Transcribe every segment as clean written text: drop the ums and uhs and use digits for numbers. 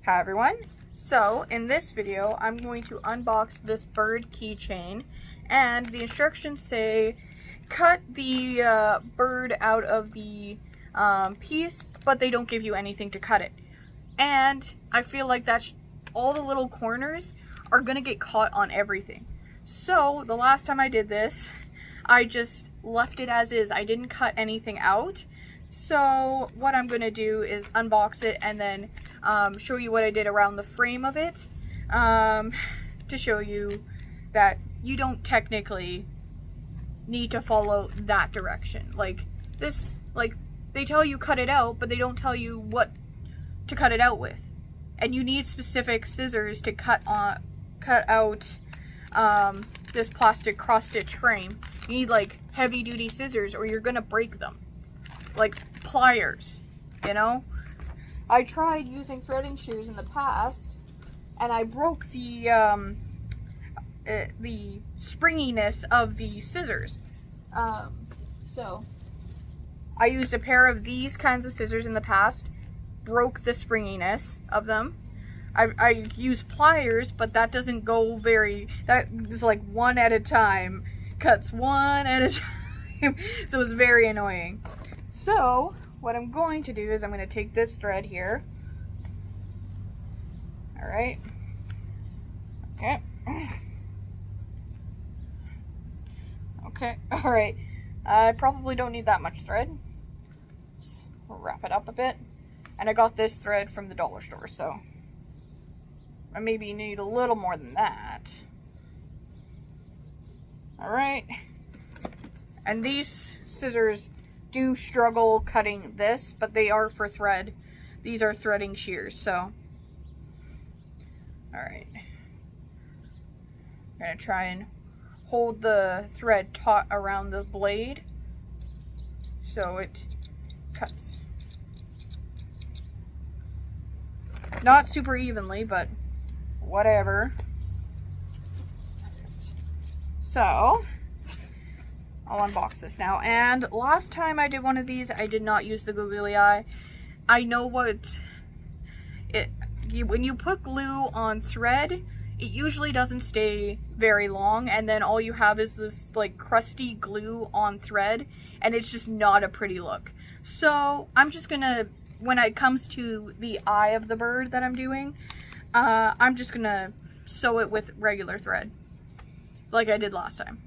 Hi everyone. So in this video I'm going to unbox this bird keychain, and the instructions say cut the bird out of the piece, but they don't give you anything to cut it. And I feel like that's all the little corners are gonna get caught on everything. So the last time I did this, I just left it as is. I didn't cut anything out. So what I'm gonna do is unbox it and then show you what I did around the frame of it, to show you that you don't technically need to follow that direction. Like this, like they tell you cut it out, but they don't tell you what to cut it out with. And you need specific scissors to cut out this plastic cross-stitch frame. You need like heavy duty scissors or you're gonna break them. Like pliers, you know? I tried using threading shears in the past and I broke the springiness of the scissors. So I used a pair of these kinds of scissors in the past, broke the springiness of them. I use pliers, but that doesn't go that is like one at a time, cuts one at a time. So it's very annoying. So what I'm going to do is I'm going to take this thread here. All right. Okay. Okay. All right. I probably don't need that much thread. Let's wrap it up a bit. And I got this thread from the dollar store, so I maybe need a little more than that. All right. And these scissors do struggle cutting this, but they are for thread. These are threading shears, so. All right. I'm gonna try and hold the thread taut around the blade so it cuts. Not super evenly, but whatever. So I'll unbox this now. And last time I did one of these, I did not use the googly eye. I know what when you put glue on thread, it usually doesn't stay very long, and then all you have is this like crusty glue on thread, and it's just not a pretty look. So I'm just gonna, when it comes to the eye of the bird that I'm doing, I'm just gonna sew it with regular thread like I did last time.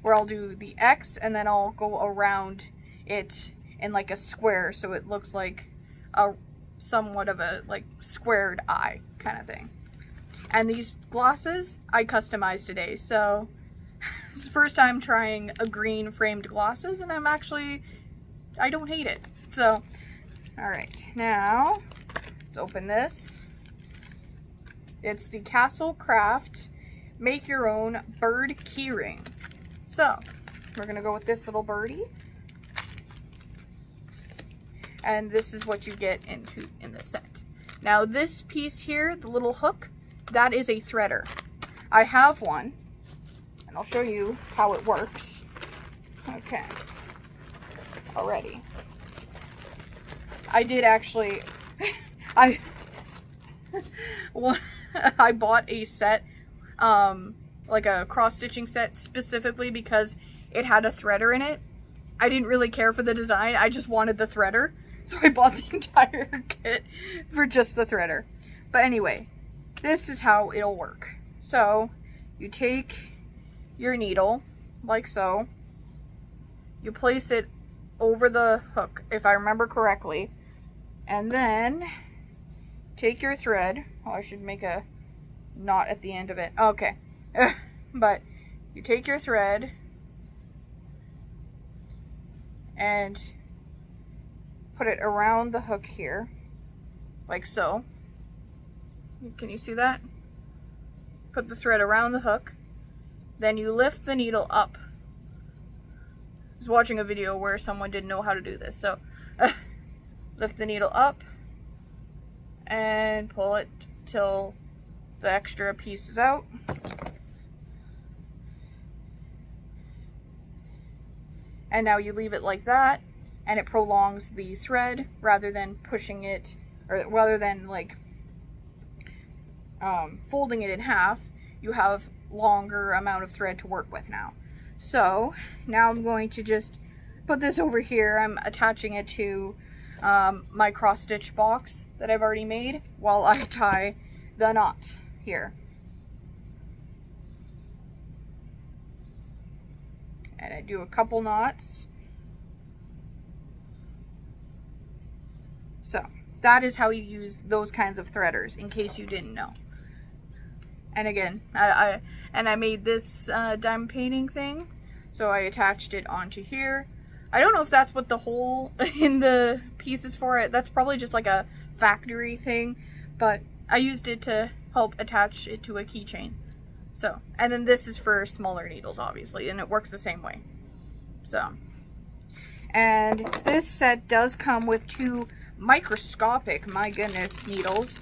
Where I'll do the X and then I'll go around it in like a square so it looks like a somewhat of a like squared eye kind of thing. And these glosses I customized today, so it's the first time trying a green framed glosses, and I don't hate it. So all right, now let's open this. It's the Castle Craft Make Your Own Bird Keyring. So we're gonna go with this little birdie, and this is what you get in the set. Now this piece here, the little hook, that is a threader. I have one, and I'll show you how it works. Okay, already. I did actually, I bought a set, like a cross-stitching set specifically because it had a threader in it. I didn't really care for the design, I just wanted the threader. So I bought the entire kit for just the threader. But anyway, this is how it'll work. So you take your needle, like so. You place it over the hook, if I remember correctly. And then take your thread. Oh, I should make a knot at the end of it. Okay. But you take your thread and put it around the hook here, like so. Can you see that? Put the thread around the hook. Then you lift the needle up. I was watching a video where someone didn't know how to do this, so lift the needle up and pull it till the extra piece is out. And now you leave it like that, and it prolongs the thread rather than pushing it or rather than like folding it in half, you have longer amount of thread to work with now. So now I'm going to just put this over here. I'm attaching it to my cross stitch box that I've already made while I tie the knot here. And I do a couple knots. So that is how you use those kinds of threaders, in case you didn't know. And again, I made this diamond painting thing, so I attached it onto here. I don't know if that's what the hole in the piece is for. That's probably just like a factory thing, but I used it to help attach it to a keychain. So, and then this is for smaller needles, obviously, and it works the same way. So, and this set does come with 2 microscopic, my goodness, needles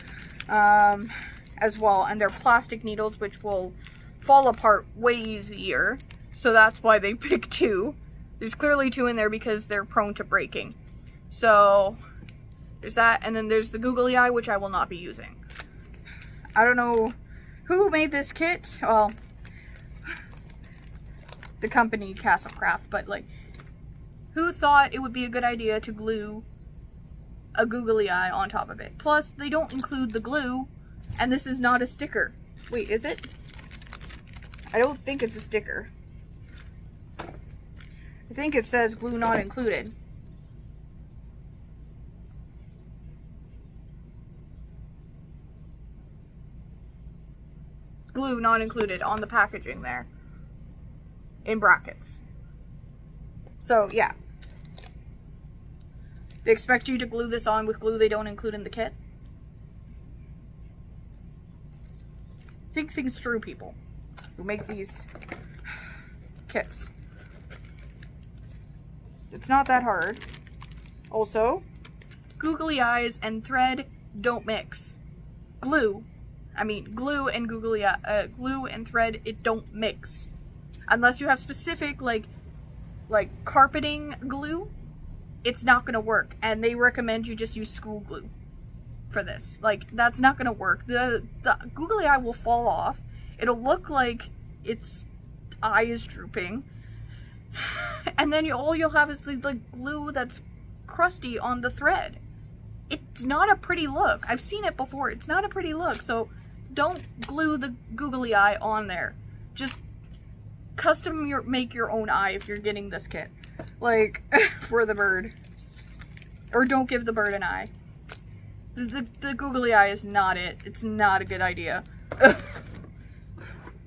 as well, and they're plastic needles which will fall apart way easier, so that's why they pick 2. There's clearly 2 in there because they're prone to breaking. So there's that, and then there's the googly eye, which I will not be using. I don't know who made this kit. Well, the company Castle Craft, but like, who thought it would be a good idea to glue a googly eye on top of it? Plus, they don't include the glue, and this is not a sticker. Wait, is it? I don't think it's a sticker. I think it says glue not included. Glue not included on the packaging there, in brackets. So yeah, they expect you to glue this on with glue they don't include in the kit. Think things through, people who make these kits. It's not that hard. Also, googly eyes and thread don't mix. Glue and glue and thread, it don't mix. Unless you have specific like carpeting glue, it's not gonna work. And they recommend you just use school glue for this. Like, that's not gonna work. The googly eye will fall off. It'll look like its eye is drooping. And then all you'll have is the glue that's crusty on the thread. It's not a pretty look. I've seen it before. It's not a pretty look. So don't glue the googly eye on there. Just make your own eye if you're getting this kit. Like, for the bird. Or don't give the bird an eye. The googly eye is not it. It's not a good idea.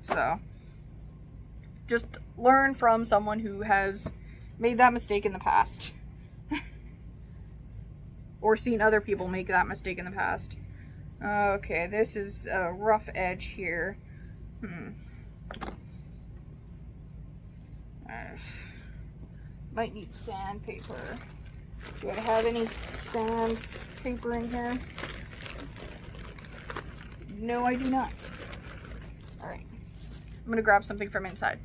So, just learn from someone who has made that mistake in the past. Or seen other people make that mistake in the past. Okay, this is a rough edge here. Might need sandpaper. Do I have any sandpaper in here? No, I do not. Alright. I'm gonna grab something from inside.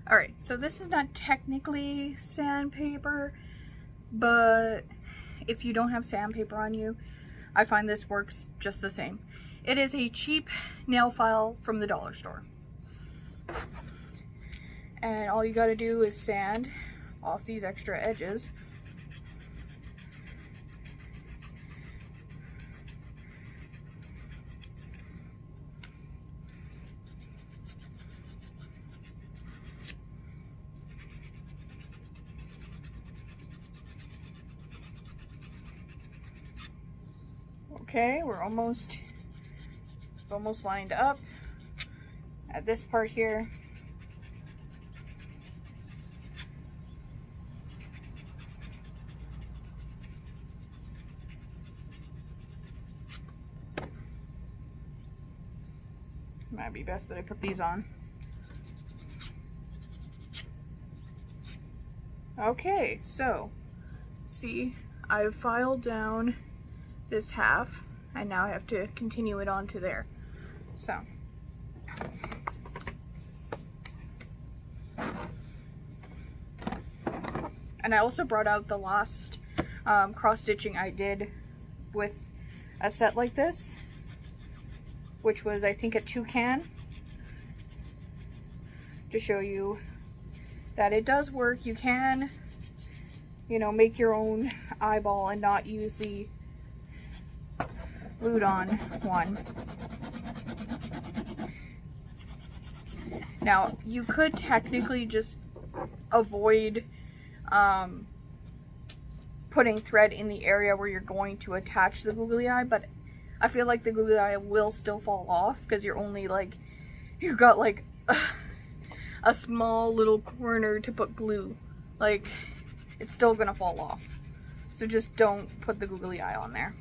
Alright, so this is not technically sandpaper, but if you don't have sandpaper on you, I find this works just the same. It is a cheap nail file from the dollar store. And all you gotta do is sand off these extra edges. Okay, we're almost lined up at this part here. Might be best that I put these on. Okay, so see, I've filed down this half, and now I have to continue it onto there. So and I also brought out the last cross stitching I did with a set like this, which was I think a toucan, to show you that it does work. You can, you know, make your own eyeball and not use the glued on one. Now, you could technically just avoid putting thread in the area where you're going to attach the googly eye, but I feel like the googly eye will still fall off because you're only like, you've got like a small little corner to put glue. Like, it's still gonna fall off. So just don't put the googly eye on there.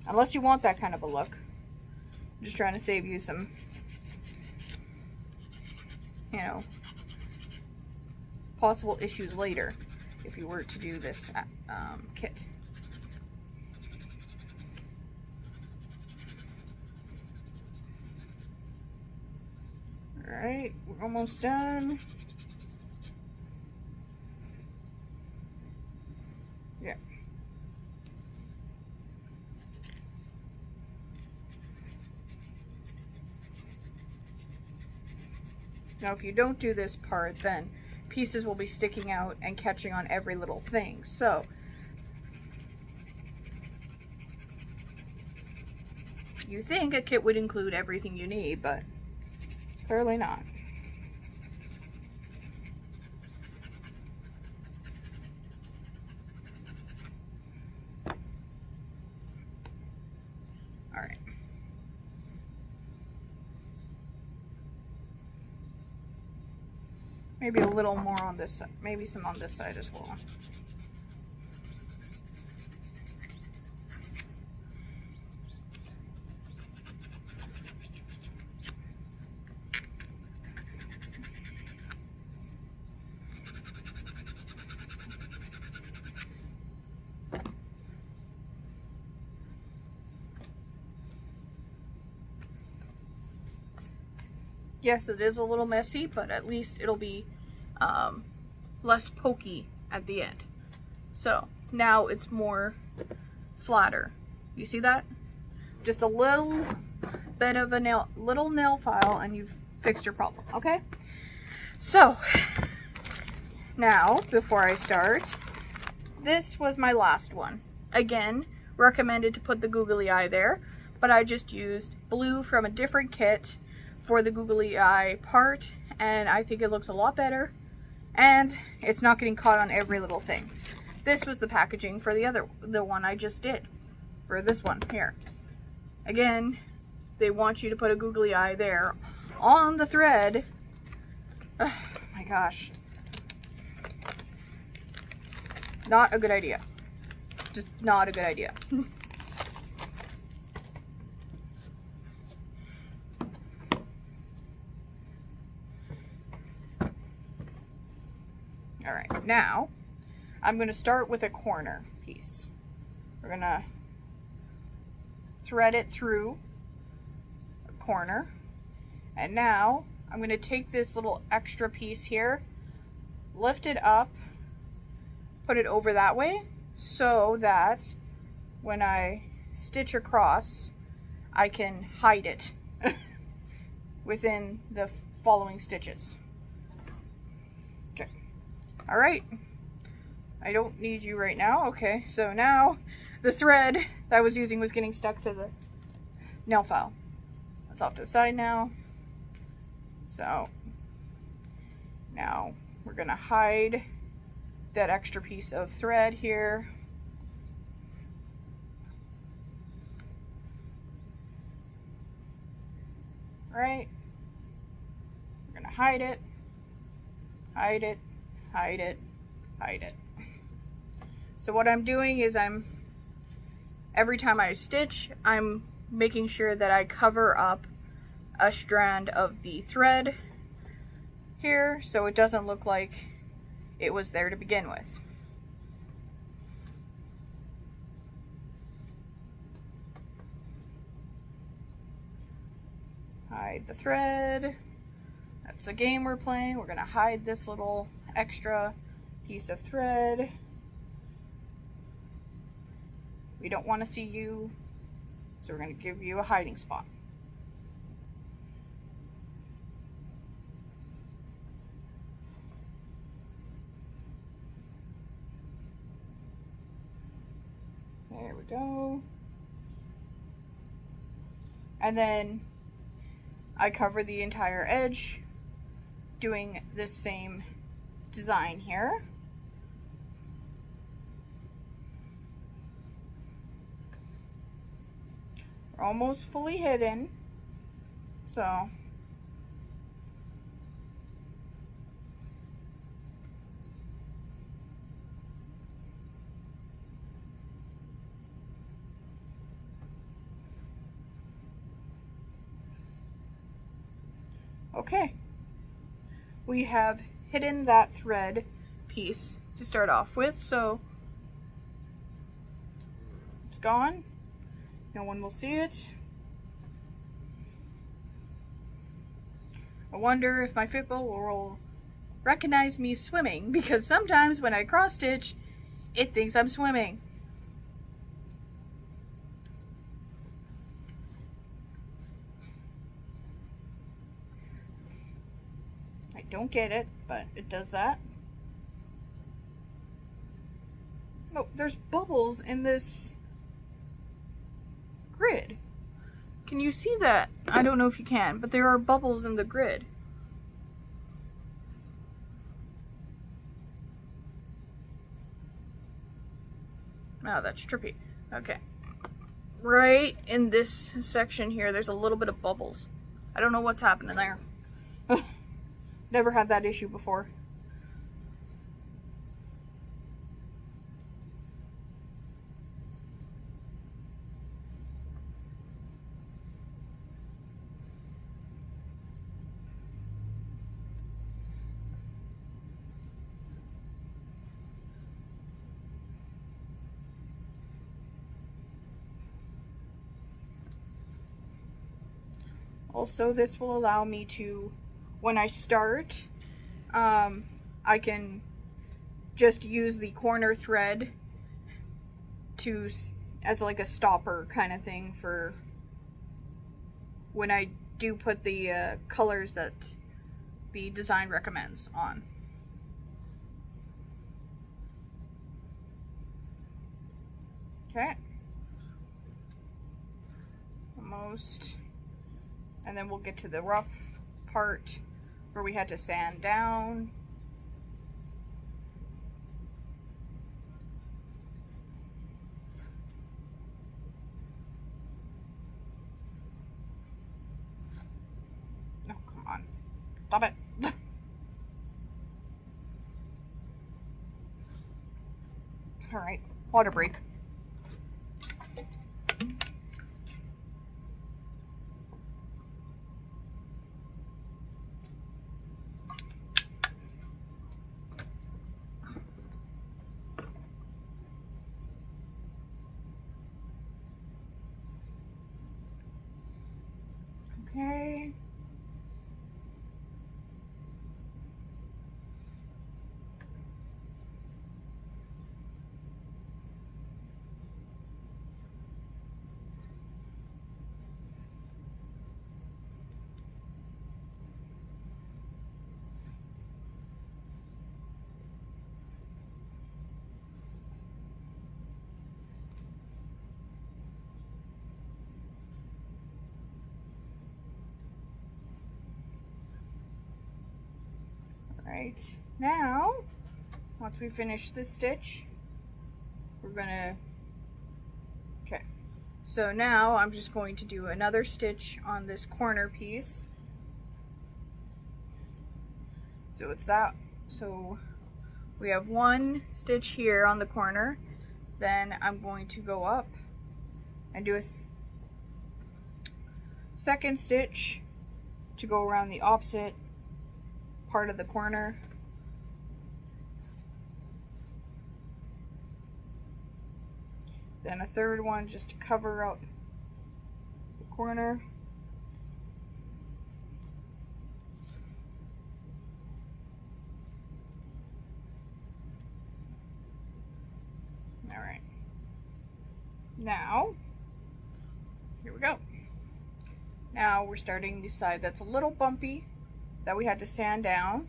Unless you want that kind of a look. I'm just trying to save you some, you know, possible issues later if you were to do this kit. Alright, we're almost done. Yeah. Now if you don't do this part, then pieces will be sticking out and catching on every little thing. So you think a kit would include everything you need, but clearly not. All right. Maybe a little more on this side, maybe some on this side as well. Yes, it is a little messy, but at least it'll be less pokey at the end. So now it's more flatter. You see that? Just a little bit of a little nail file and you've fixed your problem, okay? So now, before I start, this was my last one. Again, recommended to put the googly eye there, but I just used blue from a different kit for the googly eye part, and I think it looks a lot better, and it's not getting caught on every little thing. This was the packaging for the one I just did, for this one here. Again, they want you to put a googly eye there on the thread. Oh my gosh. Not a good idea. Just not a good idea. Alright, now I'm going to start with a corner piece. We're going to thread it through a corner. And now I'm going to take this little extra piece here, lift it up, put it over that way so that when I stitch across, I can hide it within the following stitches. Okay. All right. I don't need you right now. Okay, so now the thread that I was using was getting stuck to the nail file. That's off to the side now. So now we're gonna hide that extra piece of thread here. Right? We're gonna hide it, hide it, hide it, hide it. So what I'm doing is every time I stitch, I'm making sure that I cover up a strand of the thread here so it doesn't look like it was there to begin with. Hide the thread. That's a game we're playing. We're going to hide this little extra piece of thread. We don't want to see you, so we're going to give you a hiding spot. There we go. And then I cover the entire edge doing this same design here. We're almost fully hidden, so okay. We have hidden that thread piece to start off with, so it's gone. No one will see it. I wonder if my Fitbit will recognize me swimming, because sometimes when I cross stitch, it thinks I'm swimming. I don't get it, but it does that. No, there's bubbles in this grid. Can you see that? I don't know if you can, but there are bubbles in the grid. Oh, that's trippy. Okay. Right in this section here, there's a little bit of bubbles. I don't know what's happening there. Never had that issue before. Also, this will allow me to, when I start, I can just use the corner thread to, as like a stopper kind of thing for when I do put the colors that the design recommends on. Okay. Almost. And then we'll get to the rough part where we had to sand down. Oh, come on. Stop it. All right, water break. Okay. Right, now, once we finish this stitch, we're gonna, okay, so now I'm just going to do another stitch on this corner piece. So it's that, so we have one stitch here on the corner, then I'm going to go up and do a second stitch to go around the opposite part of the corner. Then a third one just to cover up the corner. All right. Now, here we go. Now we're starting the side that's a little bumpy that we had to sand down.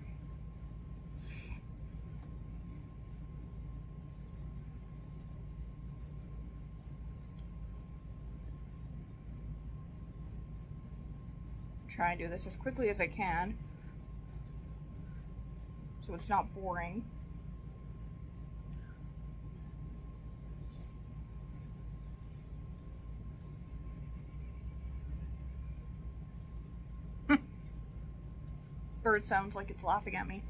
Try and do this as quickly as I can so it's not boring. Bird sounds like it's laughing at me.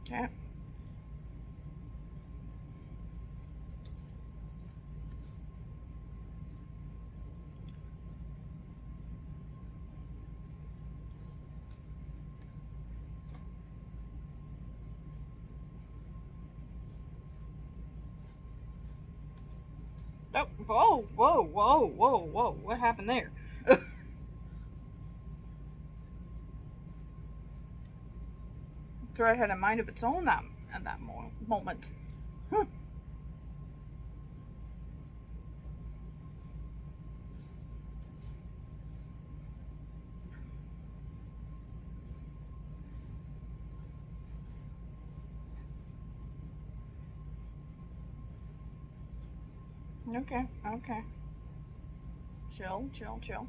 Okay. Oh, whoa, whoa, whoa, whoa, whoa. What happened there? Thread had a mind of its own at that moment. Huh. Okay, okay. Chill, chill, chill.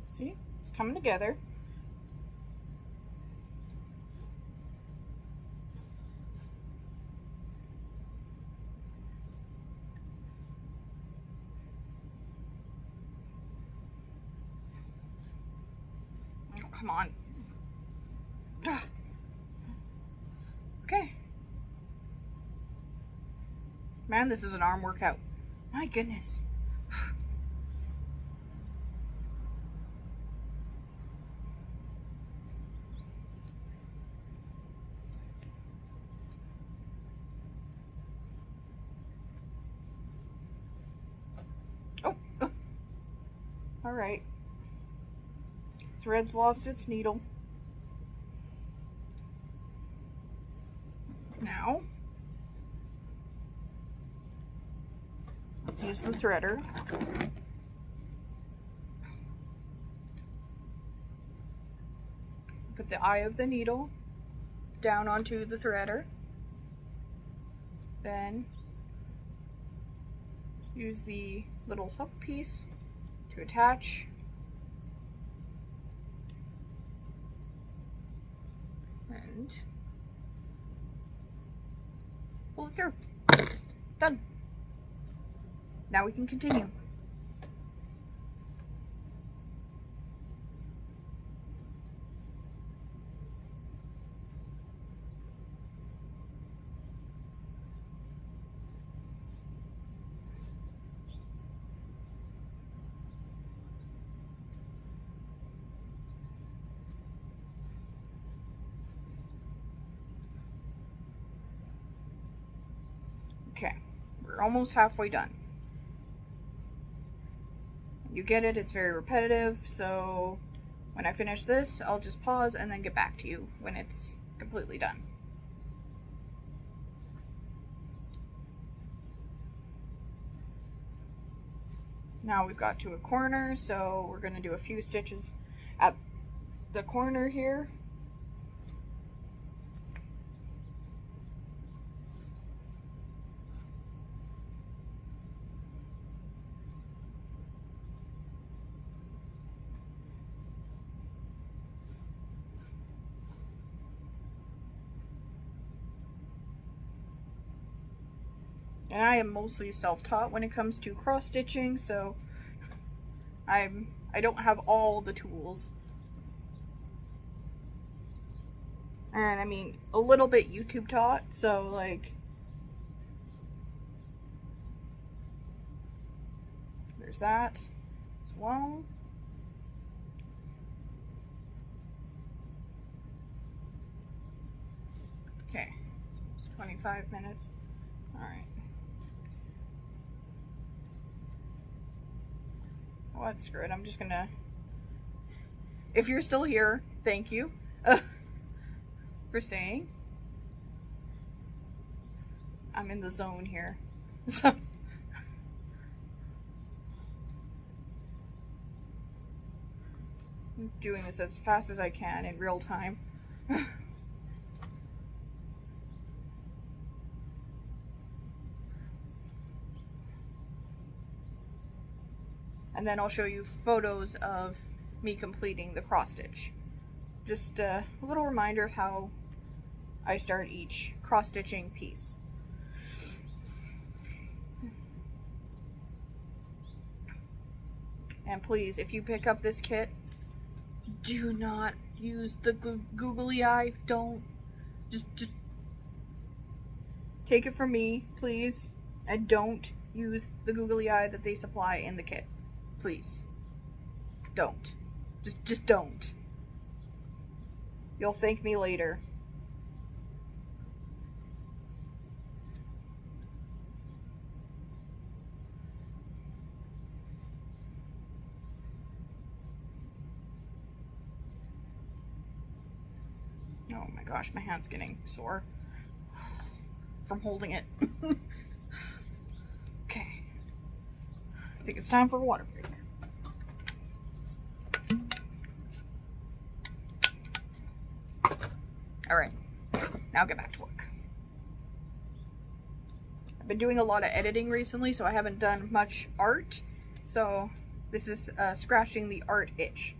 See? It's coming together. Oh, come on. Ugh. Okay. Man, this is an arm workout. My goodness. Oh. All right. Thread's lost its needle. Now, let's use the threader. Put the eye of the needle down onto the threader. Then use the little hook piece to attach. And pull it through. Done. Now we can continue. Okay, we're almost halfway done. You get it, it's very repetitive, so when I finish this, I'll just pause and then get back to you when it's completely done. Now we've got to a corner, so we're going to do a few stitches at the corner here. And I am mostly self-taught when it comes to cross-stitching, so I don't have all the tools. And I mean, a little bit YouTube taught, so like, there's that as well. Okay, it's 25 minutes. All right. What? Screw it. I'm just gonna. If you're still here, thank you for staying. I'm in the zone here. So. I'm doing this as fast as I can in real time. And then I'll show you photos of me completing the cross stitch. Just a little reminder of how I start each cross stitching piece. And please, if you pick up this kit, do not use the googly eye. Don't. Just take it from me, please. And don't use the googly eye that they supply in the kit. Please. Don't. Just don't. You'll thank me later. Oh my gosh, my hand's getting sore from holding it. Okay. I think it's time for a water break. Alright, now get back to work. I've been doing a lot of editing recently, so I haven't done much art. So this is scratching the art itch.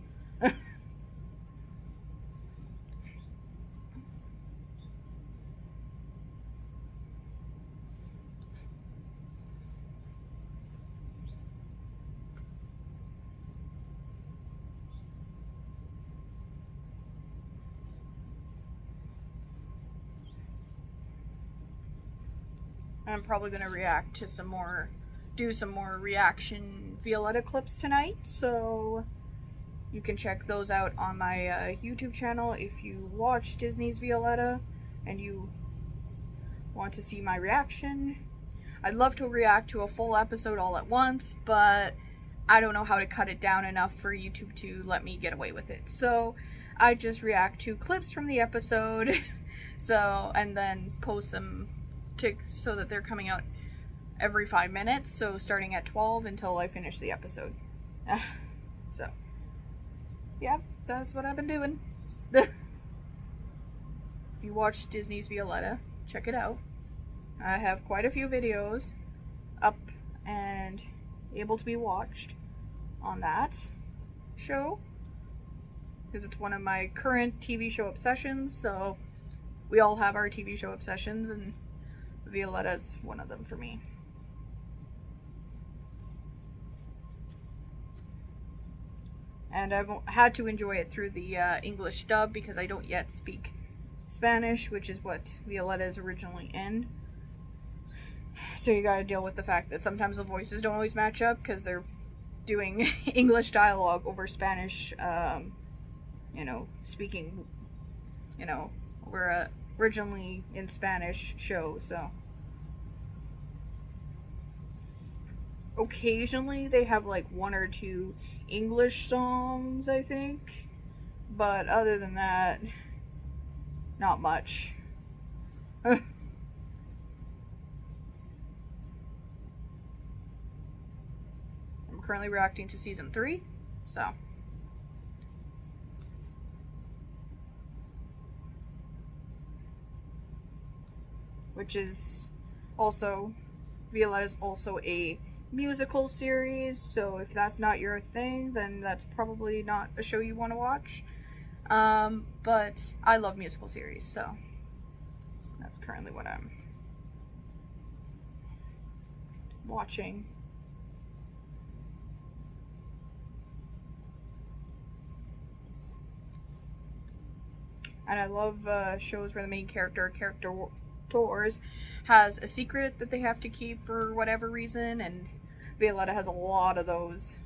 I'm probably going to react to some more, do some more reaction Violetta clips tonight, so you can check those out on my YouTube channel if you watch Disney's Violetta and you want to see my reaction. I'd love to react to a full episode all at once, but I don't know how to cut it down enough for YouTube to let me get away with it. So I just react to clips from the episode, and then post them so that they're coming out every 5 minutes, so starting at 12 until I finish the episode. So yeah, that's what I've been doing. If you watch Disney's Violetta, check it out. I have quite a few videos up and able to be watched on that show, because it's one of my current TV show obsessions. So we all have our TV show obsessions, and Violetta's one of them for me. And I've had to enjoy it through the English dub because I don't yet speak Spanish, which is what Violetta is originally in. So you gotta deal with the fact that sometimes the voices don't always match up because they're doing English dialogue over Spanish, you know, speaking, you know, we're originally in Spanish show, so. Occasionally they have like 1 or 2 English songs, I think, but other than that, not much. I'm currently reacting to season 3, so. Which is also, Violetta is also a musical series, so if that's not your thing, then that's probably not a show you want to watch. But I love musical series, so that's currently what I'm watching. And I love shows where the main character tours has a secret that they have to keep for whatever reason, and Violetta has a lot of those.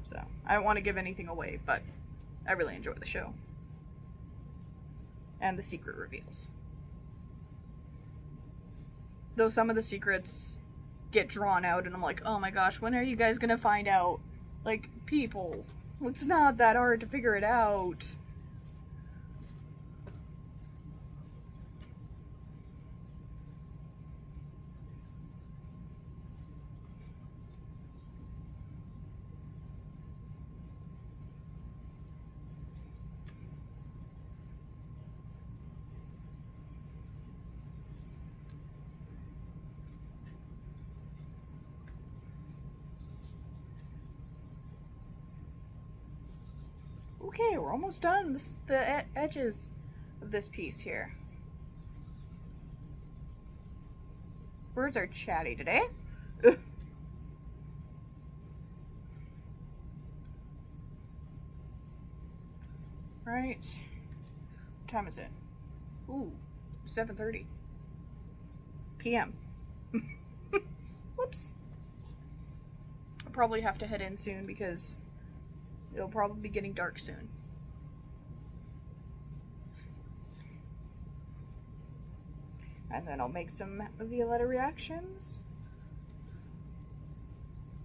So, I don't want to give anything away, but I really enjoy the show. And the secret reveals. Though some of the secrets get drawn out, and I'm like, oh my gosh, when are you guys gonna find out? Like, people, it's not that hard to figure it out. Okay, we're almost done. The edges of this piece here. Birds are chatty today. Right. What time is it? Ooh, 7:30 p.m. Whoops. I'll probably have to head in soon because it'll probably be getting dark soon. And then I'll make some Violetta reactions.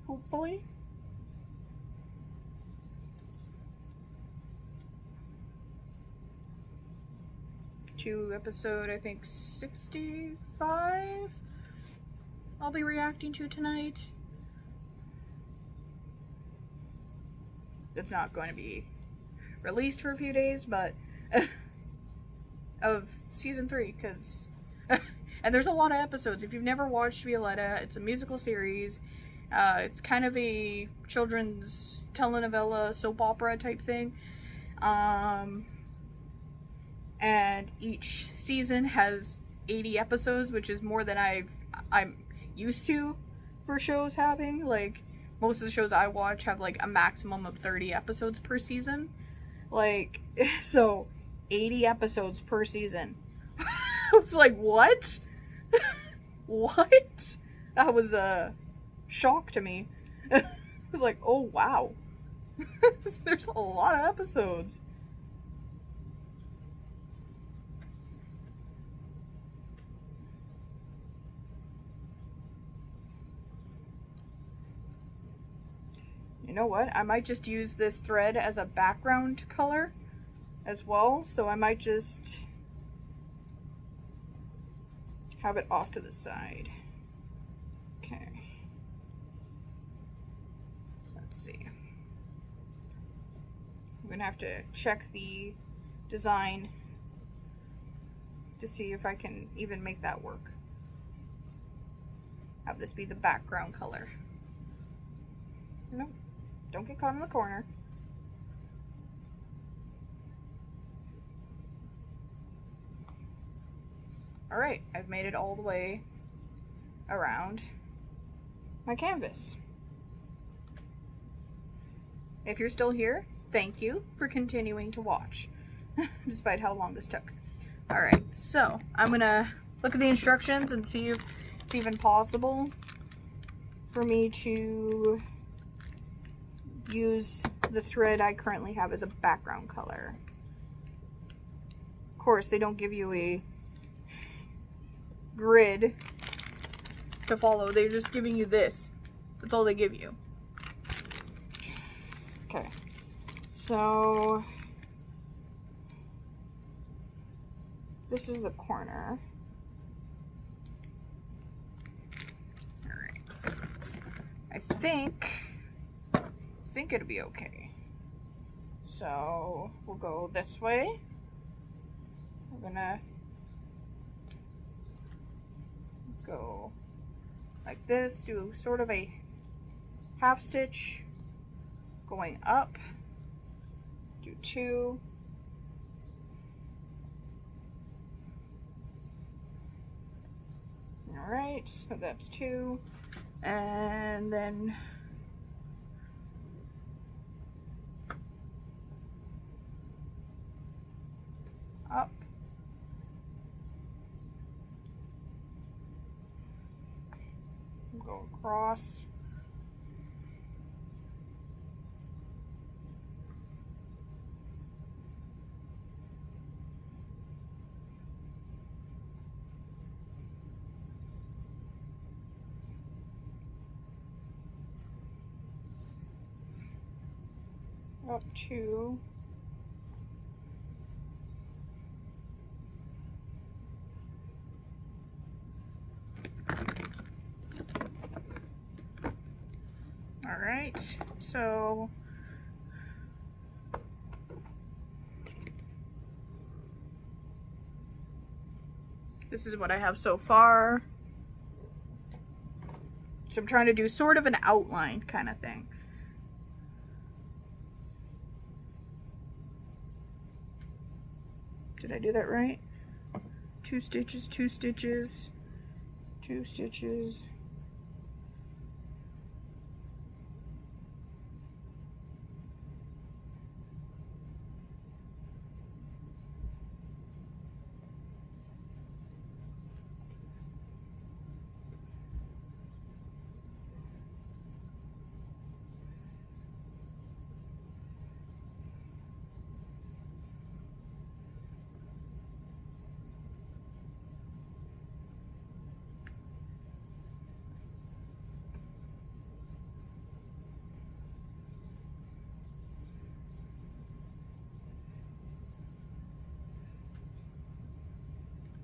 Hopefully. To episode, I think, 65 I'll be reacting to tonight. It's not going to be released for a few days, but of season 3, because and there's a lot of episodes. If you've never watched Violetta, it's a musical series. It's kind of a children's telenovela, soap opera type thing. And each season has 80 episodes, which is more than I'm used to for shows having. Like, most of the shows I watch have like a maximum of 30 episodes per season. Like, so 80 episodes per season. I was like, what? What? That was a shock to me. I was like, oh wow. There's a lot of episodes. You know what? I might just use this thread as a background color as well. So I might just have it off to the side. Okay. Let's see. I'm gonna have to check the design to see if I can even make that work. Have this be the background color. Nope. Don't get caught in the corner. Alright, I've made it all the way around my canvas. If you're still here, thank you for continuing to watch, despite how long this took. Alright, so I'm gonna look at the instructions and see if it's even possible for me to use the thread I currently have as a background color. Of course, they don't give you a grid to follow. They're just giving you this. That's all they give you. Okay. So this is the corner. think it'll be okay. So we'll go this way. We're gonna go like this, do sort of a half stitch going up, do 2, all right, so that's 2, and then up, go across, up 2, all right, so this is what I have so far. So I'm trying to do sort of an outline kind of thing. Did I do that right? 2 stitches, 2 stitches, 2 stitches.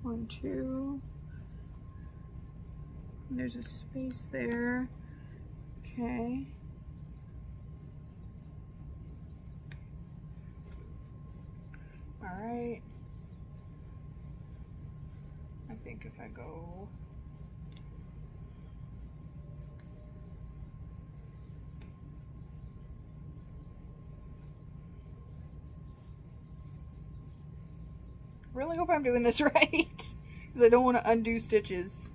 One, 2. And there's a space there. Okay. All right. I think if I go really hope I'm doing this right, because I don't want to undo stitches.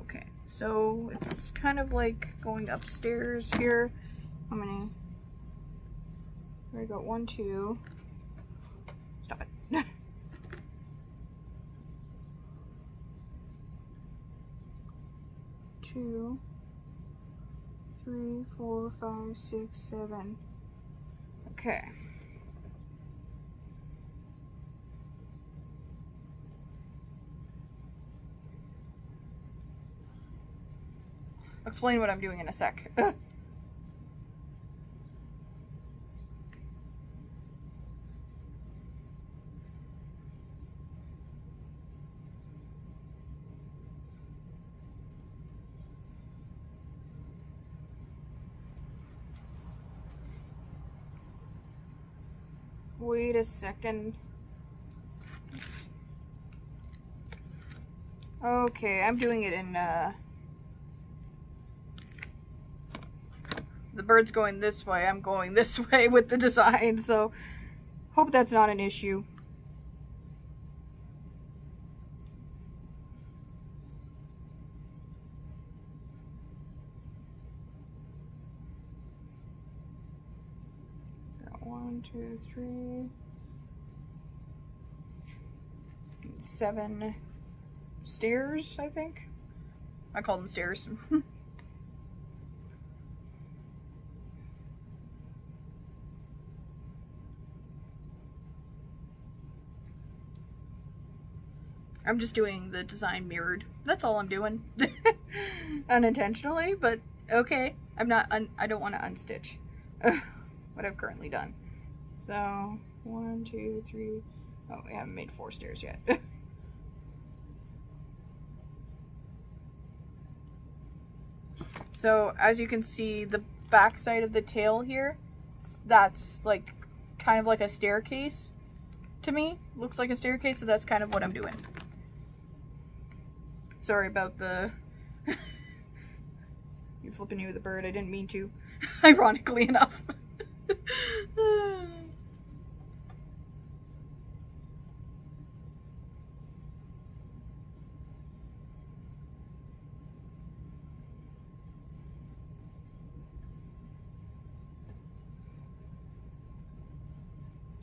Okay, so it's kind of like going upstairs here. How many? There we go. 1, 2. Stop it. 2, 3, 4, 5, 6, 7. Okay. I'll explain what I'm doing in a sec. Wait a second. Okay, I'm doing it in, the bird's going this way, I'm going this way with the design, so hope that's not an issue. Got 1, 2, 3, 7 stairs, I think. I call them stairs. I'm just doing the design mirrored. That's all I'm doing. Unintentionally, but okay. I don't want to unstitch what I've currently done. So 1, 2, 3. Oh, we haven't made 4 stairs yet. So as you can see, the back side of the tail here, that's like kind of like a staircase to me. Looks like a staircase, so that's kind of what I'm doing. Sorry about the you flipping you with the bird. I didn't mean to, ironically enough.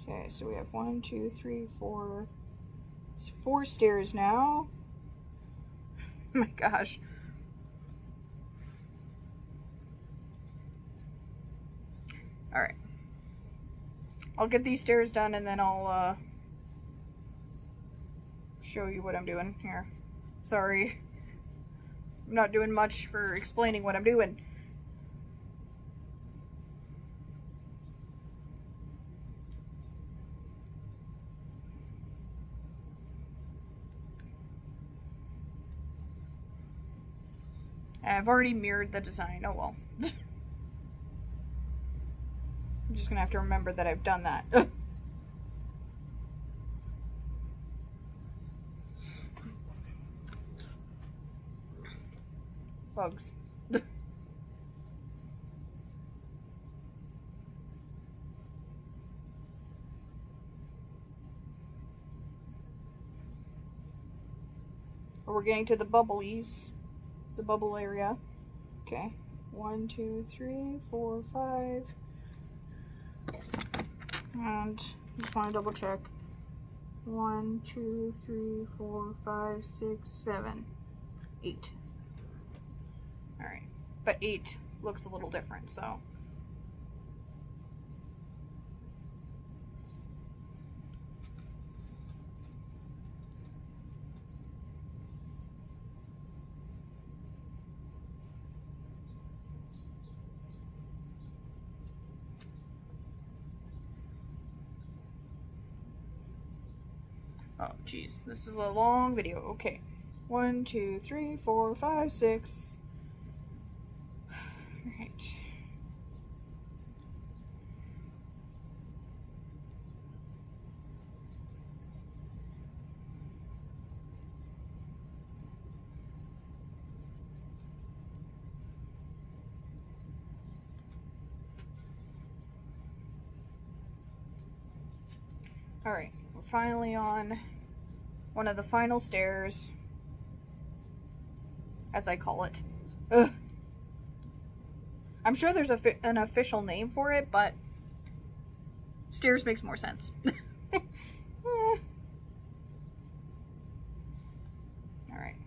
Okay, so we have 1, 2, 3, 4. It's 4 stairs now. Oh my gosh. Alright. I'll get these stairs done and then I'll show you what I'm doing here. Sorry. I'm not doing much for explaining what I'm doing. I've already mirrored the design. Oh well. I'm just gonna have to remember that I've done that. Bugs. We're getting to the bubblies. The bubble area. Okay. 1, 2, 3, 4, 5. And just want to double check. 1, 2, 3, 4, 5, 6, 7, 8. Alright. But 8 looks a little different, so. Oh, geez. This is a long video. Okay. 1, 2, 3, 4, 5, 6. Alright. Alright. We're finally on one of the final stairs, as I call it. Ugh. I'm sure there's an official name for it, but stairs makes more sense. Alright.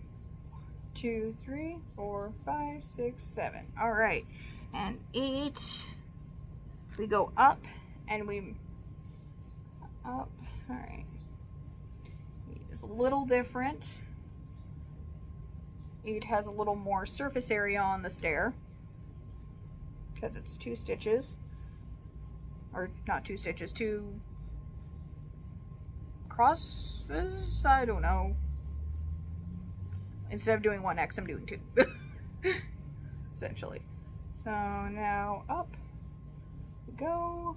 2, 3, 4, 5, 6, 7. Alright. And 8. We go up and we up. Alright. It's a little different. 8 has a little more surface area on the stair because it's 2 stitches, or not 2 stitches, 2 crosses. I don't know. Instead of doing 1 X, I'm doing 2. Essentially. So now up we go.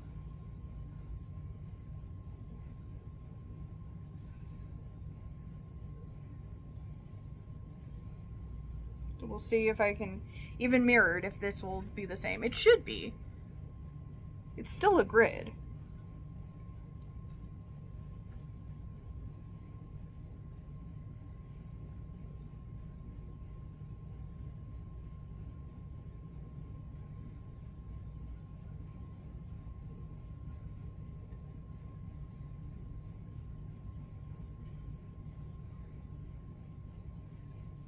We'll see if I can even mirror it, if this will be the same. It should be. It's still a grid.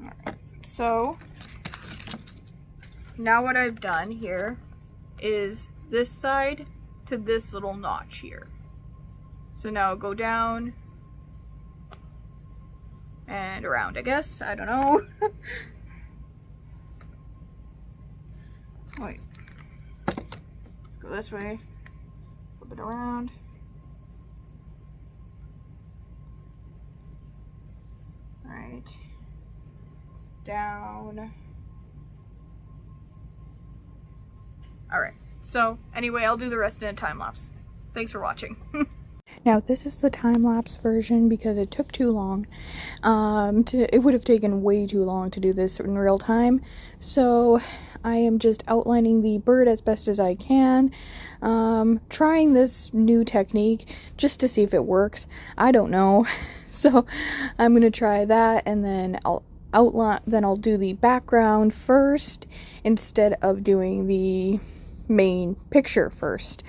Alright, so now what I've done here is this side to this little notch here. So now go down and around, I guess. I don't know. Wait. Let's go this way. Flip it around. Alright. Down. Alright. So, anyway, I'll do the rest in a time lapse. Thanks for watching. Now, this is the time-lapse version because it took too long. It would have taken way too long to do this in real time. So, I am just outlining the bird as best as I can. Trying this new technique just to see if it works. I don't know. So, I'm gonna try that, and then I'll do the background first instead of doing the main picture first.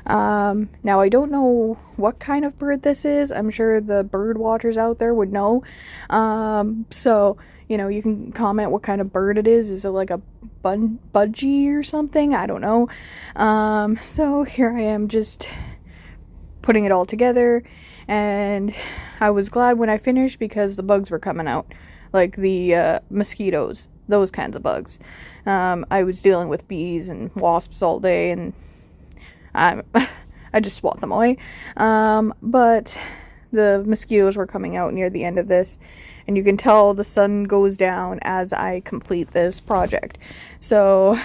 Now I don't know what kind of bird this is. I'm sure the bird watchers out there would know. So, you know, you can comment what kind of bird it is. Is it like a budgie or something? I don't know. So here I am just putting it all together, and I was glad when I finished because the bugs were coming out. Like the mosquitoes, those kinds of bugs. I was dealing with bees and wasps all day, and I just swat them away. But the mosquitoes were coming out near the end of this, and you can tell the sun goes down as I complete this project. So,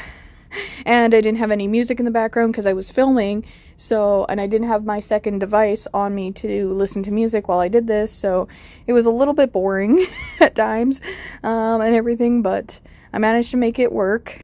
and I didn't have any music in the background because I was filming, so, and I didn't have my second device on me to listen to music while I did this, so it was a little bit boring at times, and everything, but I managed to make it work.